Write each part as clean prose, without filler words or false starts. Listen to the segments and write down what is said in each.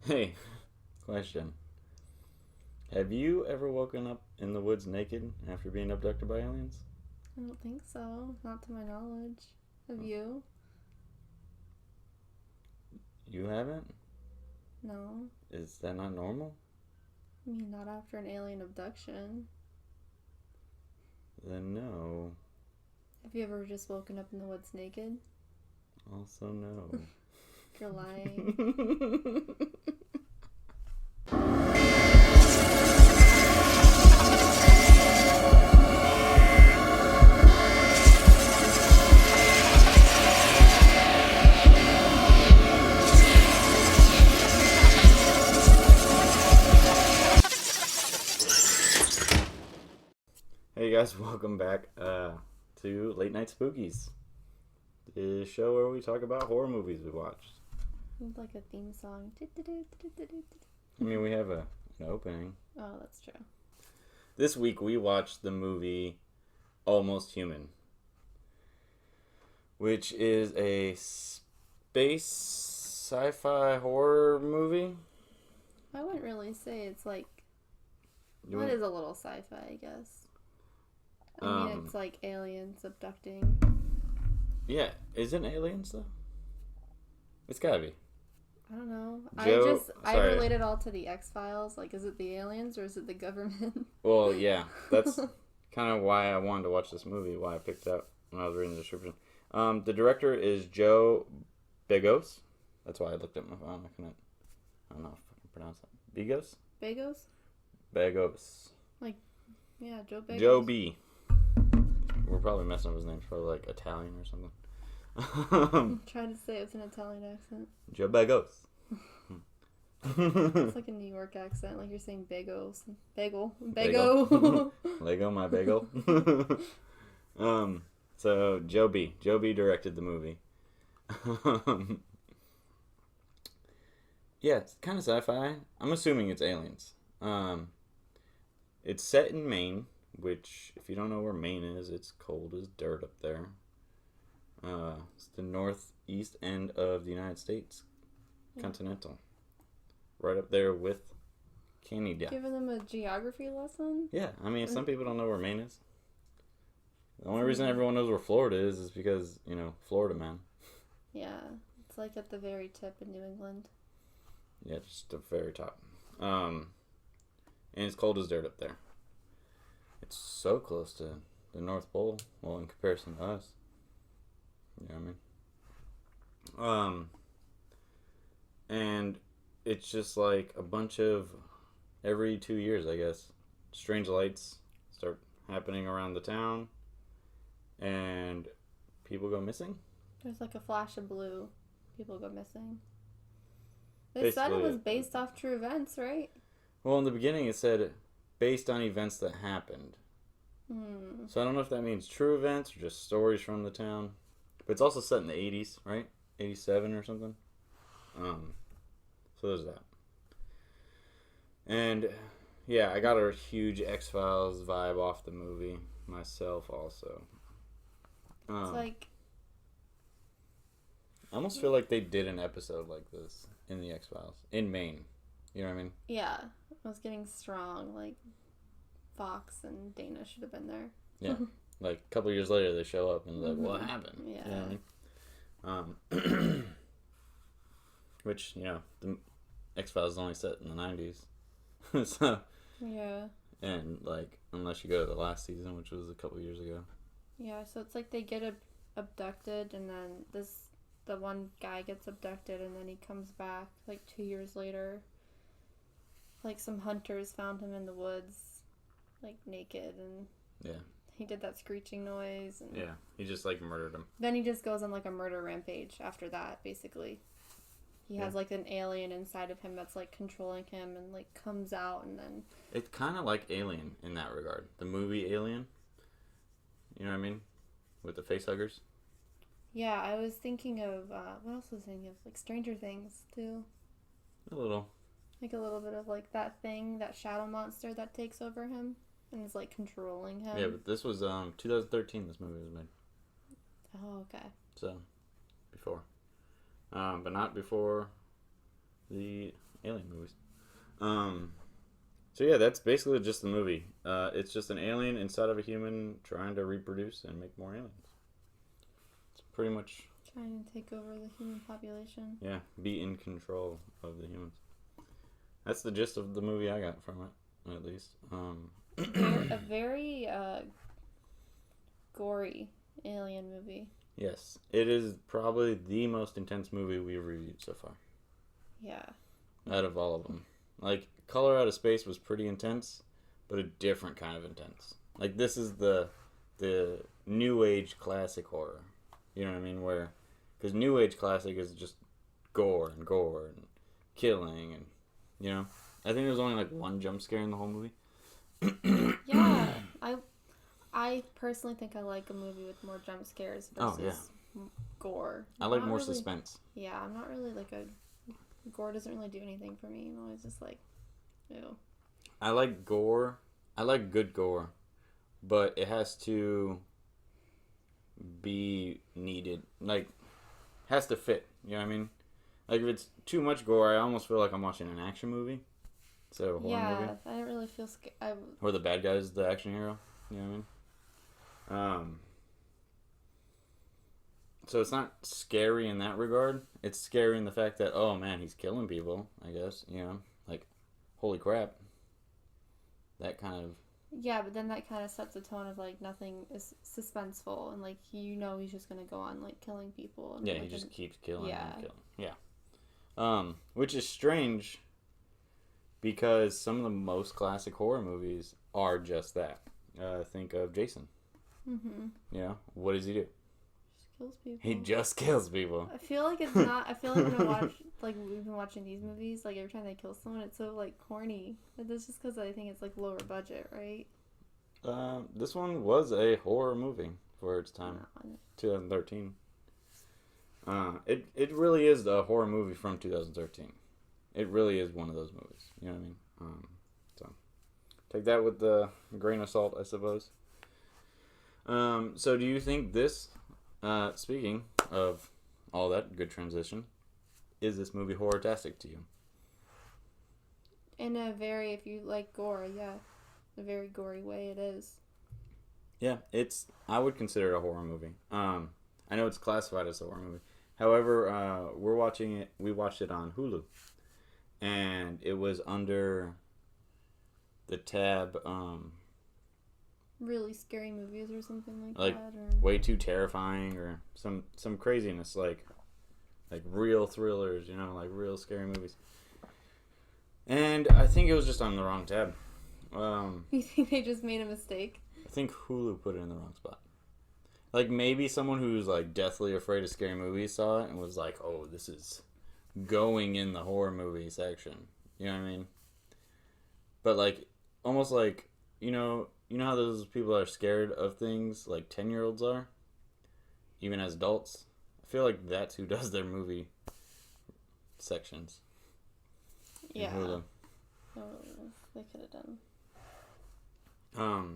Hey, question. Have you ever woken up in the woods naked after being abducted by aliens? I don't think so. Not to my knowledge. Have you? You haven't? No. Is that not normal? I mean, not after an alien abduction. Then no. Have you ever just woken up in the woods naked? Also no. You're lying. Hey guys, welcome back to Late Night Spookies, the show where we talk about horror movies we watched. It's like a theme song. I mean, we have an opening. Oh, that's true. This week we watched the movie Almost Human, which is a space sci-fi horror movie. I wouldn't really say it's like... You It is a little sci-fi, I guess. I mean, it's like aliens abducting. Yeah, isn't aliens though? It's gotta be. I don't know. Joe, I relate it all to the X-Files. Like, is it the aliens or is it the government? Well, yeah, that's kind of why I wanted to watch this movie. Why I picked it up when I was reading the description. The director is Joe Begos. That's why I looked at my phone. I don't know if I can pronounce that. Begos? Bagos? Begos. Yeah, Joe Bagos. Joe B. We're probably messing up his name. It's probably like Italian or something. I'm trying to say it with an Italian accent. Joe Begos. It's like a New York accent, like you're saying bagels. Bagel. Lego my bagel. So Joe B directed the movie. Yeah, it's kind of sci-fi. I'm assuming it's aliens. It's set in Maine, which, if you don't know where Maine is, it's cold as dirt up there. It's the northeast end of the United States, continental. Right up there with Canada. Giving them a geography lesson? Yeah, I mean, some people don't know where Maine is. The only reason everyone knows where Florida is because, Florida man. Yeah, it's like at the very tip in New England. Yeah, just the very top. And it's cold as dirt up there. It's so close to the North Pole, well, in comparison to us. You know what I mean? And it's just like a bunch of, every 2 years, I guess, strange lights start happening around the town, and people go missing. There's like a flash of blue. People go missing. They said it was based off true events, right? Well, in the beginning it said based on events that happened. So I don't know if that means true events or just stories from the town. But it's also set in the 80s, right? 87 or something. So there's that. And yeah, I got a huge X-Files vibe off the movie myself also. It's like... I almost feel like they did an episode like this in the X-Files. In Maine. You know what I mean? Yeah, I was getting strong. Like, Fox and Dana should have been there. Yeah. Like, a couple years later, they show up and they're like, what happened? Yeah. You know what I mean? Which, the X-Files is only set in the 90s. So... Yeah. And, like, unless you go to the last season, which was a couple years ago. Yeah, so it's like they get abducted, and then the one guy gets abducted, and then he comes back, like, 2 years later. Like, some hunters found him in the woods, like, naked, and... Yeah. He did that screeching noise. And yeah, he just, like, murdered him. Then he just goes on, like, a murder rampage after that, basically. He has, like, an alien inside of him that's, like, controlling him and, like, comes out and then... It's kind of like Alien in that regard. The movie Alien. You know what I mean? With the facehuggers. Yeah, I was thinking of... what else was I thinking of? Like, Stranger Things, too. A little. Like, a little bit of, like, that thing, that shadow monster that takes over him and is, like, controlling him. Yeah, but this was 2013 this movie was made. Oh, okay. So, before. But not before the alien movies. So yeah, that's basically just the movie. It's just an alien inside of a human trying to reproduce and make more aliens. It's pretty much trying to take over the human population. Yeah, be in control of the humans. That's the gist of the movie I got from it, at least. A very gory alien movie. Yes, it is probably the most intense movie we've reviewed so far. Yeah. Out of all of them. Like, Color Out of Space was pretty intense, but a different kind of intense. Like, this is the new age classic horror. You know what I mean? Where, because new age classic is just gore and killing and, you know. I think there's only like one jump scare in the whole movie. Yeah, I personally think I like a movie with more jump scares versus gore. I like more suspense. Yeah, I'm not really like a... Gore doesn't really do anything for me. I'm always just like, ew. I like gore. I like good gore. But it has to be needed. Like, has to fit. You know what I mean? Like, if it's too much gore, I almost feel like I'm watching an action movie. So, horror movie. I don't really feel scared. Or the bad guy is the action hero. You know what I mean? So it's not scary in that regard. It's scary in the fact that, oh man, he's killing people, I guess. You know? Like, holy crap. That kind of... Yeah, but then that kind of sets a tone of, like, nothing is suspenseful. And, like, you know he's just going to go on, like, killing people. And, yeah, like, he just keeps killing and killing. Yeah. Which is strange because some of the most classic horror movies are just that. Think of Jason. Mm-hmm. You know, what does he do? Just kills people. He just kills people. I feel like it's not... I feel like when I watch... Like, we've been watching these movies, like, every time they kill someone, it's so, like, corny. But that's just because I think it's, like, lower budget, right? This one was a horror movie for its time. No. 2013. It really is a horror movie from 2013. It really is one of those movies. You know what I mean? So take that with a grain of salt, I suppose. So do you think this, speaking of all that, good transition, is this movie horror-tastic to you? In a very, if you like gore, yeah. A very gory way it is. Yeah, I would consider it a horror movie. I know it's classified as a horror movie. However, we watched it on Hulu. And it was under the tab, really scary movies or something like that, or way too terrifying, or some craziness, like real thrillers, you know, like real scary movies. And I think it was just on the wrong tab. You think they just made a mistake? I think Hulu put it in the wrong spot. Like, maybe someone who's like deathly afraid of scary movies saw it and was like, oh, this is going in the horror movie section. You know what I mean? But like, almost like, you know how those people are scared of things like 10-year-olds are? Even as adults? I feel like that's who does their movie sections. Yeah. Oh, they could have done.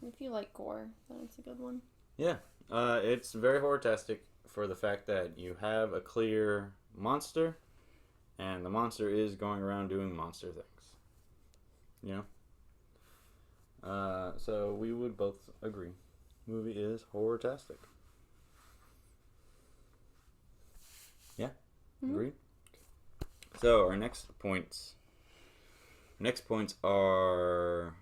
If you like gore, then it's a good one. Yeah. It's very horror-tastic for the fact that you have a clear monster, and the monster is going around doing monster things. You know? So we would both agree. Movie is horror-tastic. Yeah? Mm-hmm. Agreed? So our next points are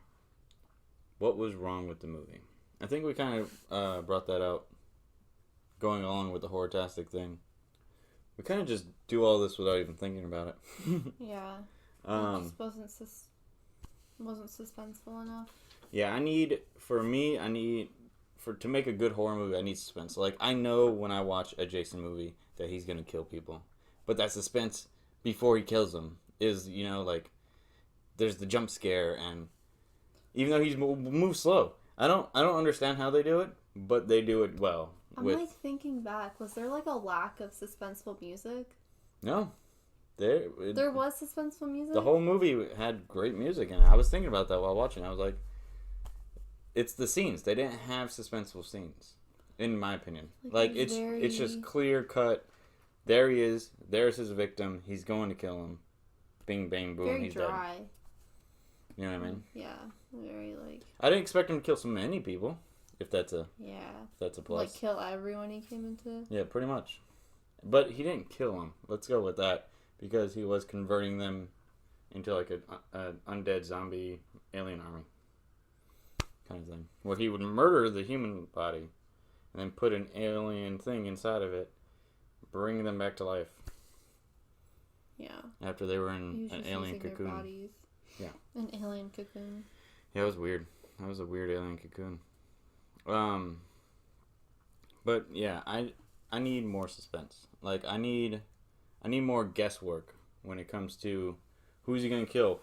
what was wrong with the movie. I think we kind of brought that out going along with the horror-tastic thing. We kind of just do all this without even thinking about it. Yeah. It just wasn't suspenseful enough. Yeah, to make a good horror movie, I need suspense. Like, I know when I watch a Jason movie that he's going to kill people. But that suspense before he kills them is, you know, like, there's the jump scare, and even though he's moves slow, I don't understand how they do it, but they do it well. I'm like thinking back, was there like a lack of suspenseful music? No. There was suspenseful music? The whole movie had great music in it. I was thinking about that while watching. I was like, it's the scenes. They didn't have suspenseful scenes, in my opinion. Like it's just clear cut. There he is. There's his victim. He's going to kill him. bing, bang, boom, very he's dry. dead. You know what I mean? Yeah, very I didn't expect him to kill so many people. If that's a plus. Like kill everyone he came into. Yeah, pretty much. But he didn't kill them. Let's go with that, because he was converting them into like an undead zombie alien army kind of thing, where he would murder the human body and then put an alien thing inside of it, bring them back to life. Yeah. After they were in an alien cocoon. Their bodies. Yeah. An alien cocoon. Yeah, it was weird. That was a weird alien cocoon. But yeah, I need more suspense. Like I need more guesswork when it comes to who's he gonna kill.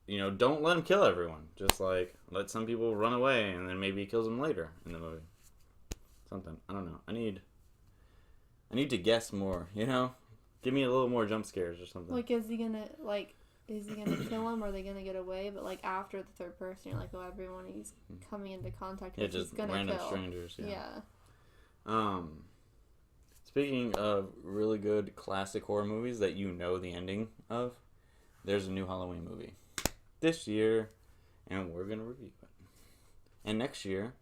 You know, don't let him kill everyone. Just like let some people run away, and then maybe he kills them later in the movie. Something, I don't know. I need to guess more. You know, give me a little more jump scares or something. Like, is he gonna kill him, or are they gonna get away? But like after the third person, you're like, oh, everyone he's coming into contact with, he's gonna random kill. Strangers. Yeah. Speaking of really good classic horror movies that you know the ending of, there's a new Halloween movie this year, and we're gonna review it. And next year,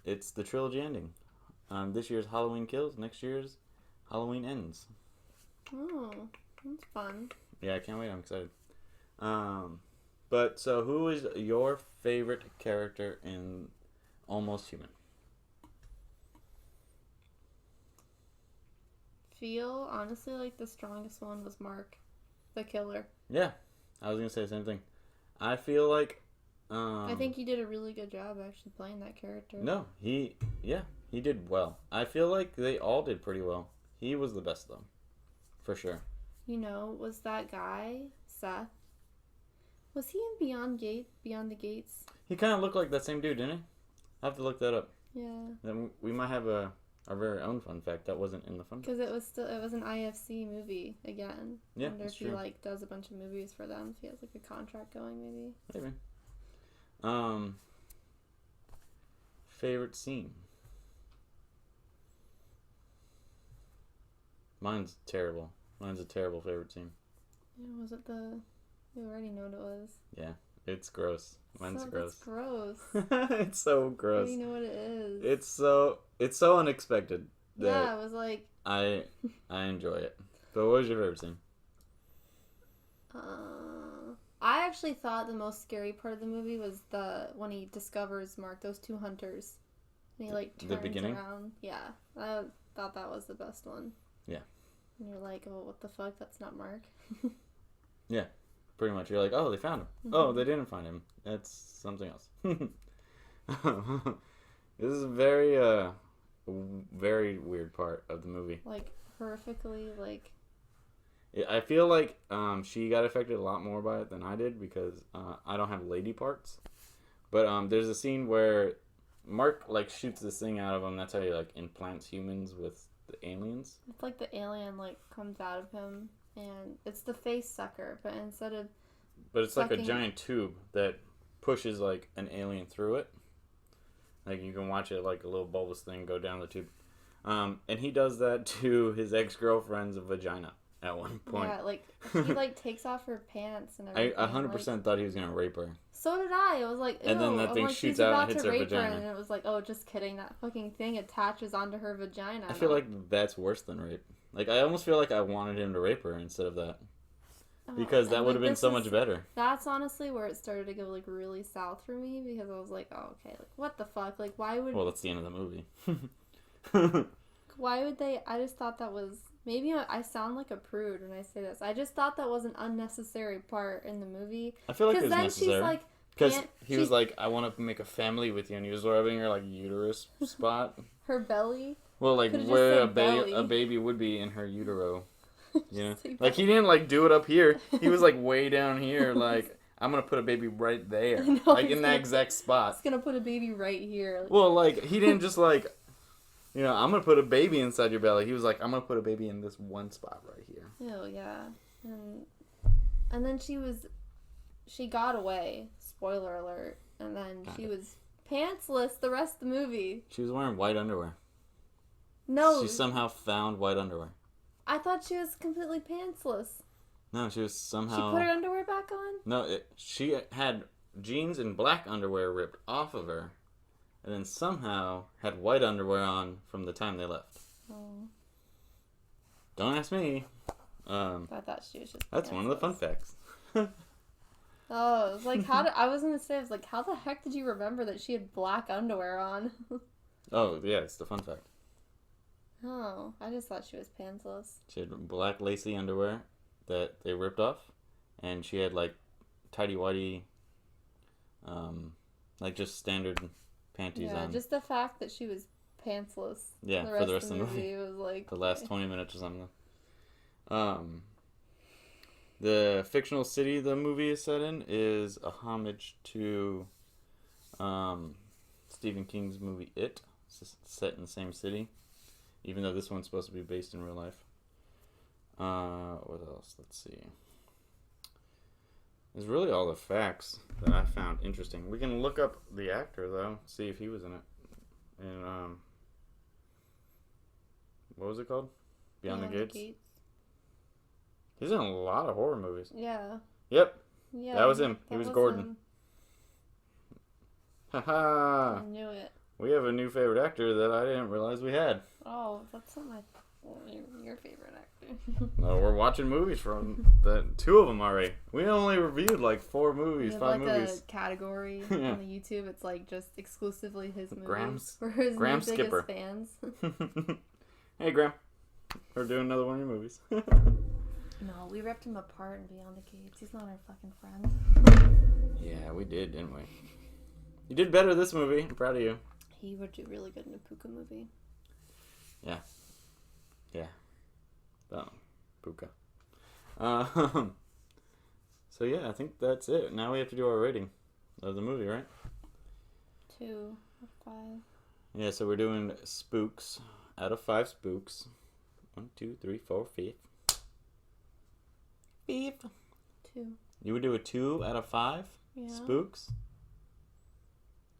it's the trilogy ending. This year's Halloween Kills, next year's Halloween Ends. Oh, that's fun. Yeah, I can't wait. I'm excited. But so who is your favorite character in Almost Human? Feel honestly like the strongest one was Mark, the killer. Yeah, I was gonna say the same thing. I feel like I think he did a really good job actually playing that character. No, he did well. I feel like they all did pretty well. He was the best though, for sure. You know, was that guy Seth? Was he in Beyond the Gates? He kind of looked like that same dude, didn't he? I have to look that up. Yeah. Then we might have our very own fun fact that wasn't in the fun. Because it was an IFC movie again. Yeah, I wonder if he true. like does a bunch of movies for them. If he has like a contract going, maybe. Maybe. Favorite scene. Mine's terrible. Mine's a terrible favorite scene. Yeah, was it the? We already know what it was. Yeah, it's gross. Mine's gross. It's gross. It's so gross. You know what it is. It's so unexpected. Yeah, it was like. I enjoy it. But what was your favorite scene? I actually thought the most scary part of the movie was when he discovers Mark, those two hunters, and he like turns around. Yeah, I thought that was the best one. Yeah. And you're like, oh, what the fuck? That's not Mark. Yeah, pretty much. You're like, oh, they found him. Mm-hmm. Oh, they didn't find him. That's something else. This is a very weird part of the movie. Like horrifically, like. I feel like she got affected a lot more by it than I did because I don't have lady parts. But there's a scene where Mark like shoots this thing out of him. That's how he like implants humans with the aliens. It's like the alien like comes out of him, and it's the face sucker, but instead of. But it's like a giant tube that pushes like an alien through it. Like you can watch it like a little bulbous thing go down the tube. And he does that to his ex-girlfriend's vagina. At one point. Yeah, like, he, like, takes off her pants and everything. I 100% thought he was going to rape her. So did I. It was like, ew. And then that thing shoots out and hits her vagina. And it was like, oh, just kidding. That fucking thing attaches onto her vagina. I feel like that's worse than rape. Like, I almost feel like I wanted him to rape her instead of that. Because that would have been so much better. That's honestly where it started to go, like, really south for me. Because I was like, oh, okay. Like, what the fuck? Like, why would... Well, that's the end of the movie. Why would they... I just thought that was... Maybe I sound like a prude when I say this. I just thought that was an unnecessary part in the movie. I feel like it was necessary. She's like, because he was like, I want to make a family with you, and he was rubbing her like uterus spot. Her belly. Well, like where a baby would be in her utero. You know, like he didn't like do it up here. He was like way down here. Like I'm gonna put a baby right there, like in that exact spot. He's gonna put a baby right here. Well, like he didn't just like. You know, I'm going to put a baby inside your belly. He was like, I'm going to put a baby in this one spot right here. Oh, yeah. And then she got away. Spoiler alert. And then she was pantsless the rest of the movie. She was wearing white underwear. No. She somehow found white underwear. I thought she was completely pantsless. No, she was She somehow... put her underwear back on? No, she had jeans and black underwear ripped off of her. And then somehow had white underwear on from the time they left. Oh. Don't ask me. I thought she was just... That's one of the fun facts. Oh, it was like, I was going to say, I was like, how the heck did you remember that she had black underwear on? Oh, yeah, it's the fun fact. Oh, I just thought she was pantsless. She had black lacy underwear that they ripped off. And she had, like, tighty-whitey, like, just standard panties on. Yeah, just the fact that she was pantsless. Yeah, for the rest of the movie. Was like... The last 20 minutes or something. The fictional city the movie is set in is a homage to Stephen King's movie It. It's set in the same city, even though this one's supposed to be based in real life. What else? Let's see. It's really all the facts that I found interesting. We can look up the actor, though, see if he was in it. And, what was it called? Beyond the Gates? He's in a lot of horror movies. Yeah. Yep. Yeah. That was him. He was Gordon. Haha. I knew it. We have a new favorite actor that I didn't realize we had. Oh, that's not your favorite actor. No, we're watching movies from the two of them already. We only reviewed like 4 movies, 5 movies. A category on the YouTube. It's like just exclusively his movies for his Graham biggest Skipper. fans. Hey, Graham. We're doing another one of your movies. No, we ripped him apart in Beyond the Gates. He's not our fucking friend. Yeah, we did, didn't we? You did better this movie. I'm proud of you. He would do really good in a Puka movie. Yeah. Yeah. Puka. So yeah, I think that's it. Now we have to do our rating of the movie, right? 2 out of 5. Yeah, so we're doing spooks out of 5 spooks. 1, 2, 3, 4, 5. 5. 2. You would do a 2 out of 5 spooks?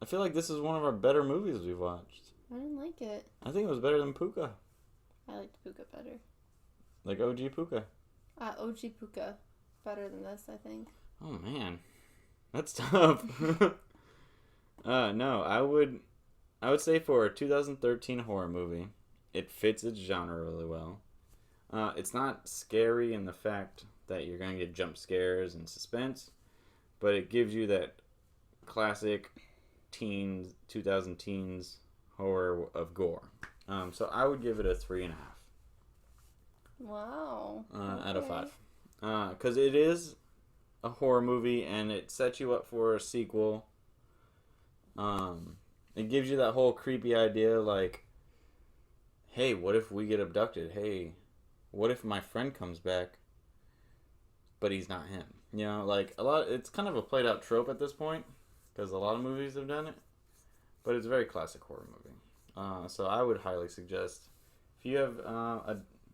I feel like this is one of our better movies we've watched. I didn't like it. I think it was better than Puka. I liked Puka better. Like OG Puka. OG Puka. Better than this, I think. Oh, man. That's tough. No, I would say for a 2013 horror movie, it fits its genre really well. It's not scary in the fact that you're going to get jump scares and suspense, but it gives you that classic 2000 teens horror of gore. So I would give it a 3.5. Wow. Out of 5. Because it is a horror movie and it sets you up for a sequel. It gives you that whole creepy idea like, hey, what if we get abducted? Hey, what if my friend comes back, but he's not him? You know, like it's kind of a played out trope at this point because a lot of movies have done it, but it's a very classic horror movie. So I would highly suggest if you have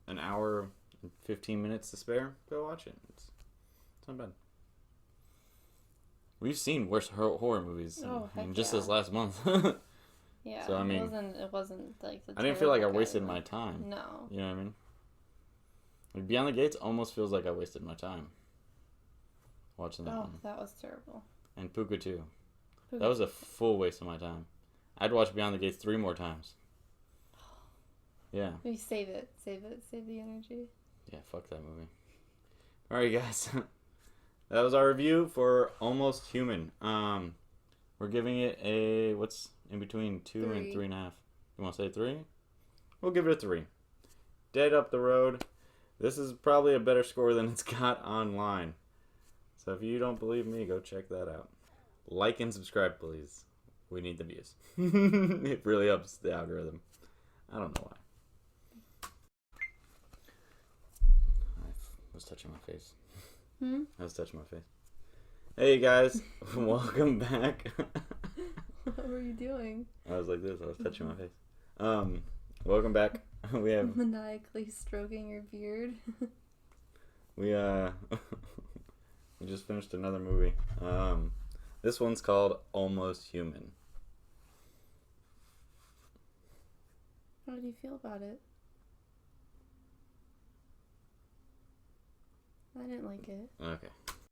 an hour and 15 minutes to spare, go watch it. It's not bad. We've seen worse horror movies just this last month. Yeah, so I mean, it wasn't like I didn't feel like I wasted my time. No. You know what I mean? Like Beyond the Gates almost feels like I wasted my time watching that one. Oh, that was terrible. And Puka too. That was a full waste of my time. I'd watch Beyond the Gates 3 more times. Yeah. Maybe save it. Save the energy. Yeah, fuck that movie. Alright, guys. That was our review for Almost Human. We're giving it a, what's in between 2 and 3.5? You want to say 3? We'll give it a 3. Dead up the road. This is probably a better score than it's got online. So if you don't believe me, go check that out. Like and subscribe, please. We need the views. It really helps the algorithm. I don't know why. I was touching my face. I was touching my face. Hey guys, welcome back. What were you doing? I was like this. I was touching my face. Welcome back. We have maniacally stroking your beard. we just finished another movie. This one's called Almost Human. How did you feel about it? I didn't like it. Okay.